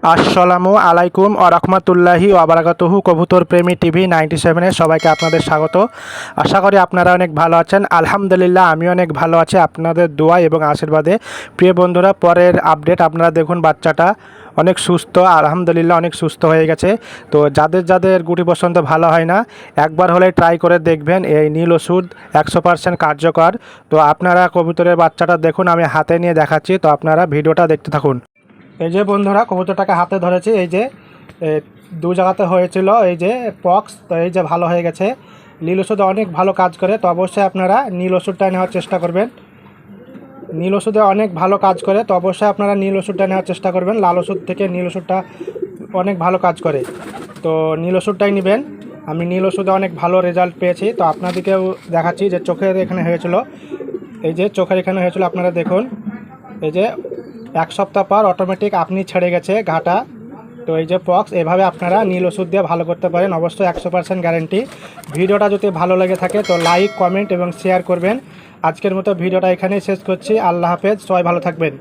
আসসালামু আলাইকুম আরহামতুল্লাহি ওয়াবারাকাতুহু। কবুতর প্রেমী টিভি 97-এ সবাইকে আপনাদের স্বাগত। আশা করি আপনারা অনেক ভালো আছেন। আলহামদুলিল্লাহ আমি অনেক ভালো আছি আপনাদের দোয়া এবং আশীর্বাদে। প্রিয় বন্ধুরা, পরের আপডেট আপনারা দেখুন, বাচ্চাটা অনেক সুস্থ, আলহামদুলিল্লাহ অনেক সুস্থ হয়ে গেছে। তো যাদের যাদের গুটি পছন্দ ভালো হয় না, একবার হলে ট্রাই করে দেখবেন, এই নীল ওষুধ 100% কার্যকর। তো আপনারা কবুতরের বাচ্চাটা দেখুন, আমি হাতে নিয়ে দেখাচ্ছি, তো আপনারা ভিডিওটা দেখতে থাকুন। এই যে বন্ধুরা, কবুতরটাকে হাতে ধরেছি, এই যে দু জায়গাতে হয়েছিল এই যে পক্স, তো এই যে ভালো হয়ে গেছে। নীল ওষুধ অনেক ভালো কাজ করে, তো অবশ্যই আপনারা নীল ওষুধটা নেওয়ার চেষ্টা করবেন। নীল ওষুধে অনেক ভালো কাজ করে, তো অবশ্যই আপনারা নীল ওষুধটা নেওয়ার চেষ্টা করবেন। লাল ওষুধ থেকে নীল ওষুধটা অনেক ভালো কাজ করে, তো নীল ওষুধটাই নেবেন। আমি নীল ওষুধে অনেক ভালো রেজাল্ট পেয়েছি, তো আপনাদেরকেও দেখাচ্ছি যে চোখের এখানে হয়েছিল, এই যে চোখের এখানে হয়েছিল, আপনারা দেখুন। এই যে 1 সপ্তাহ পর অটোমেটিক আপনি ছেড়ে গেছে ঘাটা। তো এই যে পক্স, এভাবে আপনারা নীল ওষুধ দিয়ে ভালো করতে পারেন, অবশ্যই 100% গ্যারেন্টি। ভিডিওটা যদি ভালো লেগে থাকে তো লাইক, কমেন্ট এবং শেয়ার করবেন। আজকের মতো ভিডিওটা এখানেই শেষ করছি। আল্লাহ হাফেজ, সবাই ভালো থাকবেন।